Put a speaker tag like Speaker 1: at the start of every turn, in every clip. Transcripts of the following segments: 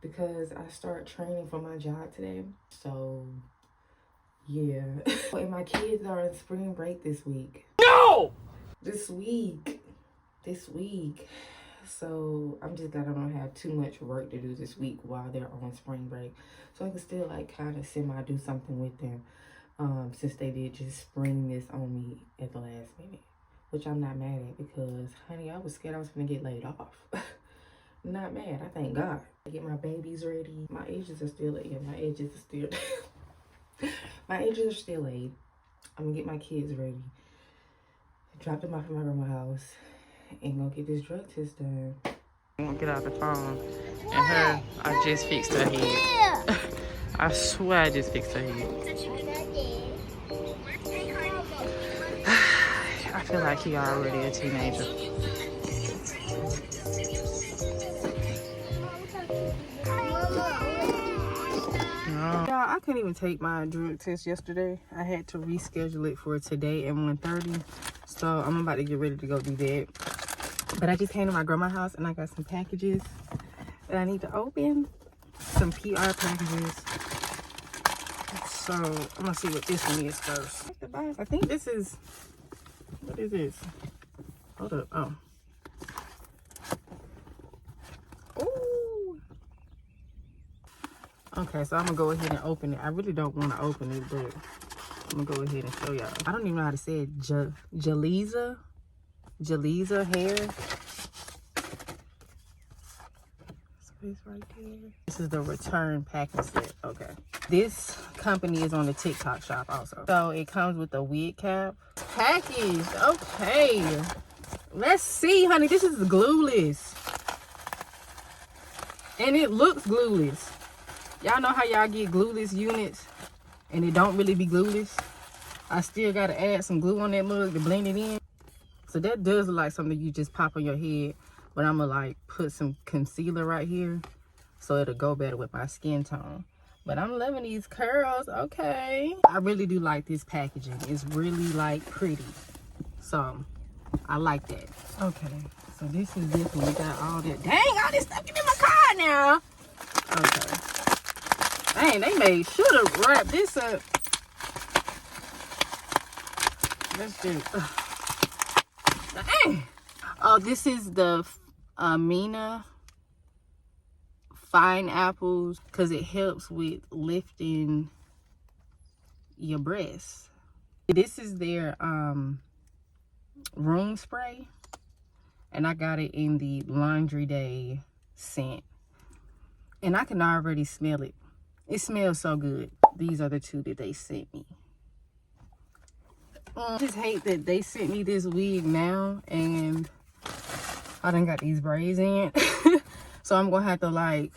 Speaker 1: because I start training for my job today. So yeah. And my kids are in spring break this week. No! This week. So I'm just glad I don't have too much work to do this week while they're on spring break. So I can still like kind of do something with them. Since they did just spring this on me at the last minute. Which I'm not mad at because, honey, I was scared I was gonna get laid off. Not mad, I thank God. I get my babies ready. My edges are still, my edges are still laid. I'm gonna get my kids ready. Drop them off at my grandma's house and go get this drug test done. I'm gonna get out the phone and her, I just fixed her head. I swear I just fixed her head. I feel like he already a teenager. No. Y'all, I couldn't even take my drug test yesterday. I had to reschedule it for today at 1:30. So I'm about to get ready to go do that. But I just came to my grandma's house and I got some packages that I need to open. Some PR packages. So I'm gonna see what this one is first. I think this is, what is this? Hold up, oh. Ooh. Okay, so I'm gonna go ahead and open it. I really don't want to open it, but I'm gonna go ahead and show y'all. I don't even know how to say it. Jaleeza hair. Space right there. This is the return packing set. Okay. This company is on the TikTok shop also. So it comes with a wig cap. Package. Okay. Let's see, honey. This is glueless. And it looks glueless. Y'all know how y'all get glueless units and it don't really be glueless? I still gotta add some glue on that mug to blend it in. So that does look like something you just pop on your head, but I'm gonna like put some concealer right here so it'll go better with my skin tone. But I'm loving these curls. Okay. I really do like this packaging. It's really like pretty. So I like that. Okay. So this is this one. We got all that. Dang, all this stuff in my car now. Okay. Dang, they made sure to wrap this up. Let's do. Dang. Oh, this is the Amina fine apples because it helps with lifting your breasts. This is their room spray, and I got it in the Laundry Day scent, and I can already smell it. It smells so good. These are the two that they sent me. I just hate that they sent me this wig now and I done got these braids in. So I'm gonna have to like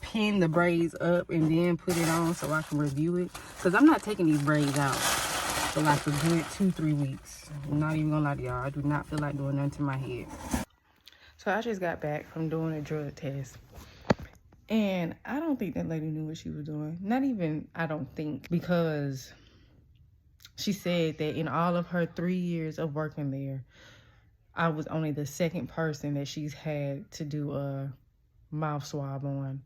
Speaker 1: pin the braids up and then put it on so I can review it. Cause I'm not taking these braids out for like a good 2-3 weeks. I'm not even gonna lie to y'all. I do not feel like doing nothing to my head. So I just got back from doing a drug test. And I don't think that lady knew what she was doing. Not even, I don't think, because she said that in all of her 3 years of working there, I was only the second person that she's had to do a mouth swab on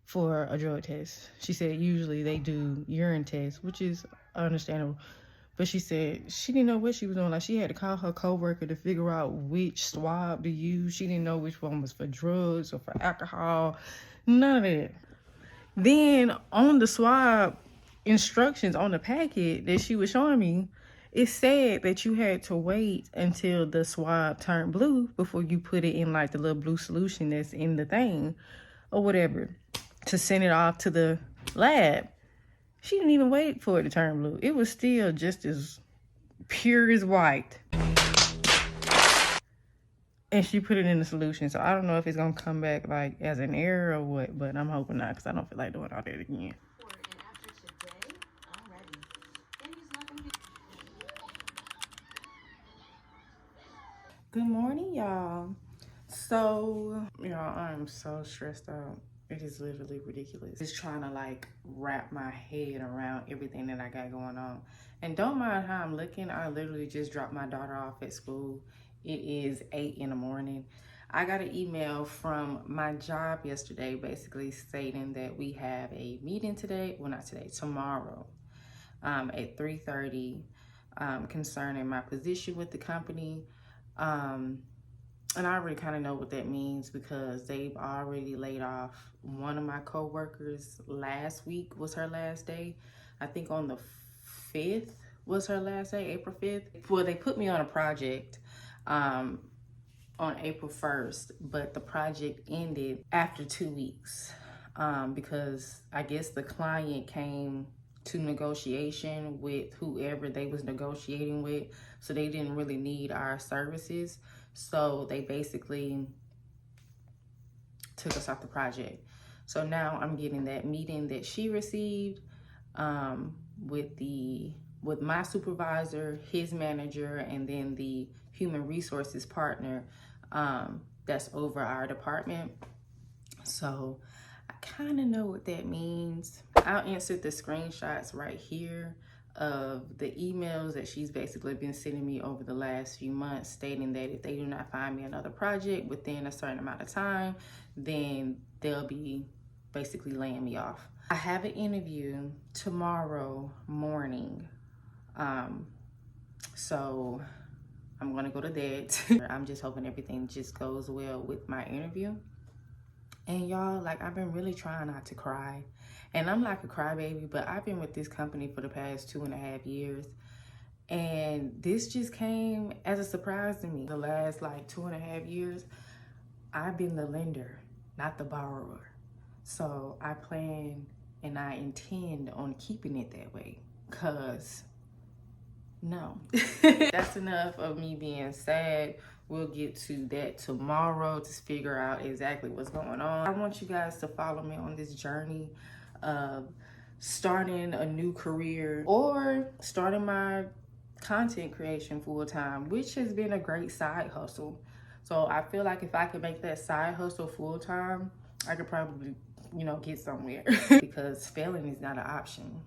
Speaker 1: for a drug test. She said usually they do urine tests, which is understandable. But she said she didn't know what she was doing. Like, she had to call her coworker to figure out which swab to use. She didn't know which one was for drugs or for alcohol. None of it. Then on the swab instructions on the packet that she was showing me, it said that you had to wait until the swab turned blue before you put it in like the little blue solution that's in the thing or whatever to send it off to the lab. She didn't even wait for it to turn blue. It was still just as pure as white. And she put it in the solution. So I don't know if it's going to come back like as an error or what, but I'm hoping not because I don't feel like doing all that again. Good morning, y'all. So, y'all, I'm so stressed out. It is literally ridiculous. Just trying to like wrap my head around everything that I got going on. And don't mind how I'm looking. I literally just dropped my daughter off at school. It is 8 in the morning. I got an email from my job yesterday basically stating that we have a meeting today, well not today, tomorrow at 3:30 concerning my position with the company. And I already kind of know what that means because they've already laid off one of my coworkers. Last week was her last day. I think on the 5th was her last day, April 5th. Well, they put me on a project on April 1st, but the project ended after 2 weeks because I guess the client came to negotiation with whoever they was negotiating with, so they didn't really need our services. So they basically took us off the project. So now I'm getting that meeting that she received with my supervisor, his manager, and then the human resources partner that's over our department. So I kind of know what that means. I'll insert the screenshots right here of the emails that she's basically been sending me over the last few months, stating that if they do not find me another project within a certain amount of time, then they'll be basically laying me off. I have an interview tomorrow morning. So I'm gonna go to that. I'm just hoping everything just goes well with my interview. And y'all, like, I've been really trying not to cry. And I'm like a crybaby, but I've been with this company for the past 2.5 years. And this just came as a surprise to me. The last like 2.5 years, I've been the lender, not the borrower. So I plan and I intend on keeping it that way, cause no. That's enough of me being sad. We'll get to that tomorrow to figure out exactly what's going on. I want you guys to follow me on this journey of starting a new career or starting my content creation full time, which has been a great side hustle. So I feel like if I could make that side hustle full time, I could probably, you know, get somewhere because failing is not an option,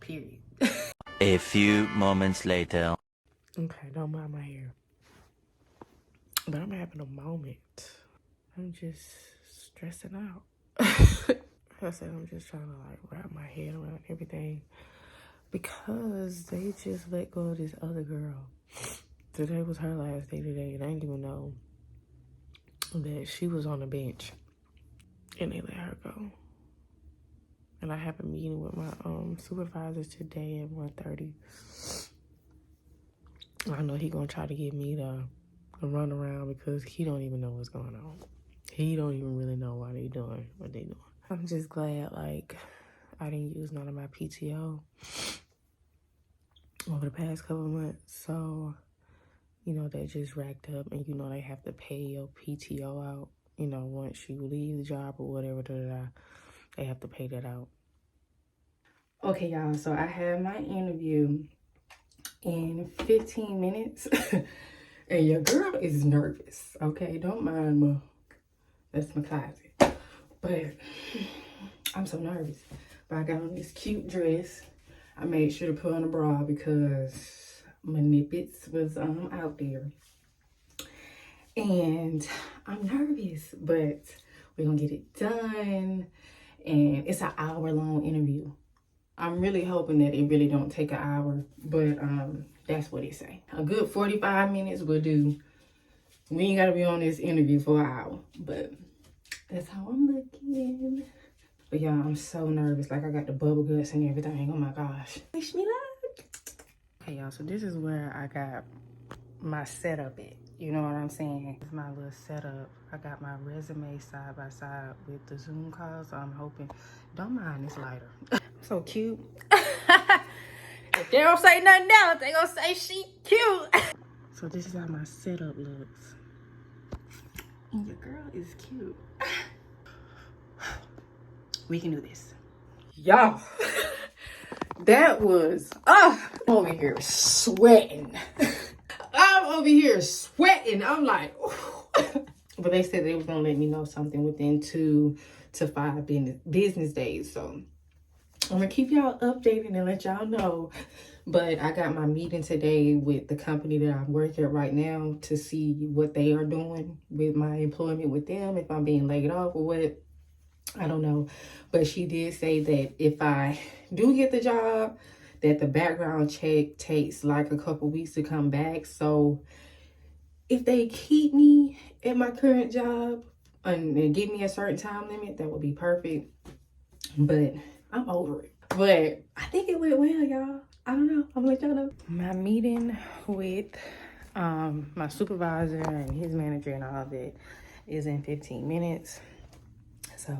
Speaker 1: period.
Speaker 2: A few moments later.
Speaker 1: Okay, don't mind my hair. But I'm having a moment. I'm just stressing out. I said I'm just trying to like wrap my head around everything because they just let go of this other girl. Today was her last day today, and I didn't even know that she was on the bench, and they let her go. And I have a meeting with my supervisor today at 1:30. I know he gonna try to get me to run around because he don't even know what's going on. He don't even really know why they doing what they doing. I'm just glad like I didn't use none of my PTO over the past couple of months. So, you know, they just racked up, and you know they have to pay your PTO out. You know, once you leave the job or whatever, they have to pay that out. Okay, y'all, so I have my interview in 15 minutes. And your girl is nervous, okay? Don't mind me. That's my closet. But I'm so nervous. But I got on this cute dress. I made sure to put on a bra because my nippets was out there. And I'm nervous, but we're gonna get it done. And it's an hour-long interview. I'm really hoping that it really don't take an hour, but that's what it say. A good 45 minutes will do. We ain't gotta be on this interview for an hour, but that's how I'm looking. But y'all, I'm so nervous. Like I got the bubble guts and everything. Oh my gosh. Wish me luck. Okay, y'all, so this is where I got my setup at. You know what I'm saying? This is my little setup. I got my resume side by side with the Zoom call, so I'm hoping, don't mind this lighter. So cute. If they don't say nothing else, they gonna say she cute. So this is how my setup looks. And your girl is cute. We can do this. Y'all, that was, I'm over here sweating. I'm like, but they said they was gonna let me know something within 2 to 5 business days. So I'm gonna keep y'all updated and let y'all know But I got my meeting today with the company that I'm working at right now to see what they are doing with my employment with them, if I'm being laid off or what. I don't know. But she did say that if I do get the job, that the background check takes like a couple weeks to come back. So if they keep me at my current job and give me a certain time limit, that would be perfect. But I'm over it. But I think it went well, y'all. I don't know. I'm gonna let y'all know. My meeting with my supervisor and his manager and all that is in 15 minutes. So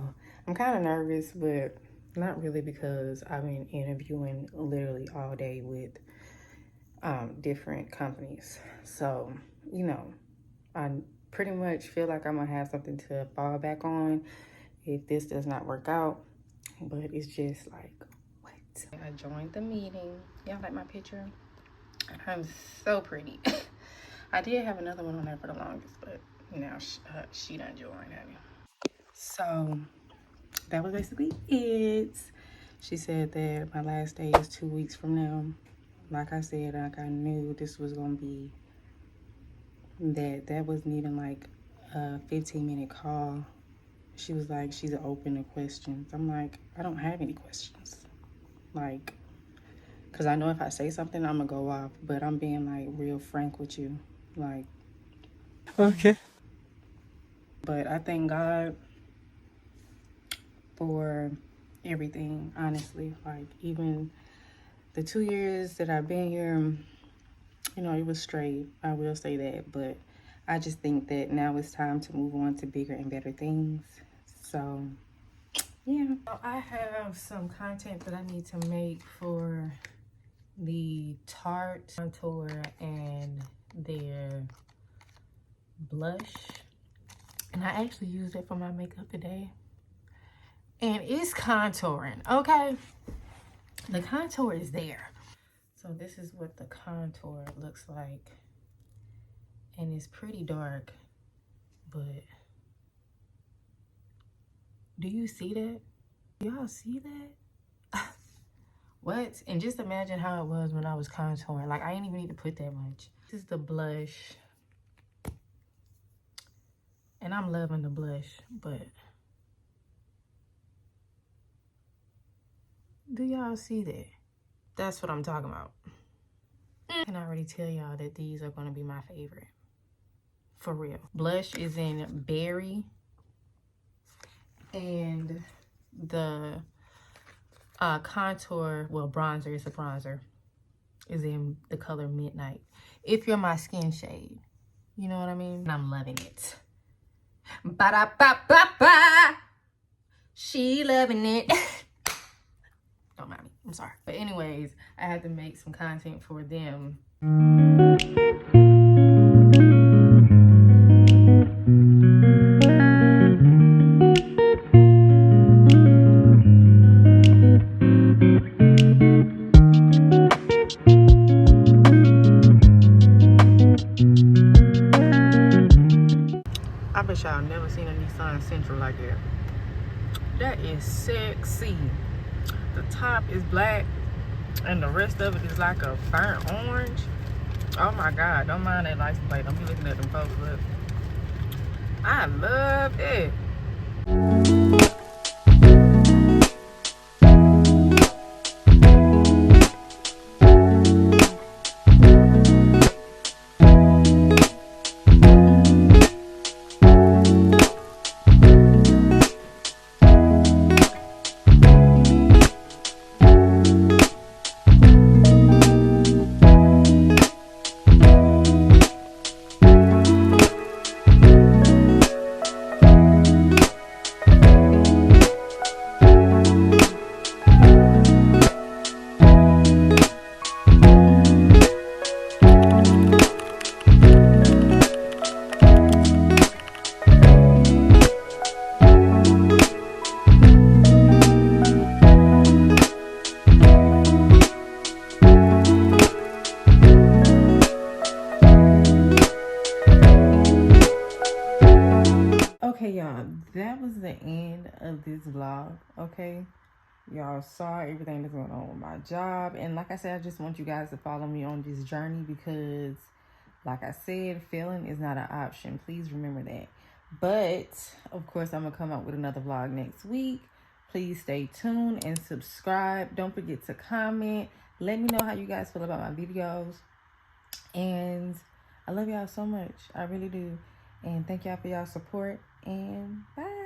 Speaker 1: I'm kind of nervous, but not really, because I've been interviewing literally all day with different companies. So, you know, I pretty much feel like I'm gonna have something to fall back on if this does not work out. But it's just like, what? I joined the meeting. Y'all like my picture? I'm so pretty. I did have another one on there for the longest, but now she done joined, honey. So that was basically it. She said that my last day is 2 weeks from now. Like I said, like I knew this was gonna be that wasn't even like a 15-minute call. She was like, she's open to questions. I'm like, I don't have any questions. Like, because I know if I say something, I'm gonna go off, but I'm being like real frank with you. Like,
Speaker 3: Okay.
Speaker 1: but I thank God for everything, honestly. Like, even the 2 years that I've been here, you know, it was straight. I will say that. But I just think that now it's time to move on to bigger and better things. So, yeah. I have some content that I need to make for the Tarte contour and their blush. And I actually used it for my makeup today. And it's contouring, okay? The contour is there. So this is what the contour looks like. And it's pretty dark, but do you see that? Y'all see that? What? And just imagine how it was when I was contouring. Like, I didn't even need to put that much. This is the blush. And I'm loving the blush, but do y'all see that? That's what I'm talking about. I can already tell y'all that these are gonna be my favorite. For real. Blush is in berry. And the contour, well, bronzer, it's a bronzer, is in the color Midnight. If you're my skin shade, you know what I mean? And I'm loving it. Ba-da-ba-ba-ba. She loving it. Don't mind me, I'm sorry. But anyways, I had to make some content for them. I bet y'all never seen a Nissan Sentra like that. That is sexy. The top is black and the rest of it is like a burnt orange. Oh my God, don't mind that license plate. Don't be looking at them folks. Look, I love it. Okay, y'all, that was the end of this vlog, okay? y'all saw everything that's going on with my job. And like I said, I just want you guys to follow me on this journey because, like I said, failing is not an option. Please remember that. But, of course, I'm going to come out with another vlog next week. Please stay tuned and subscribe. Don't forget to comment. Let me know how you guys feel about my videos. And I love y'all so much. I really do. And thank y'all for y'all support. And bye.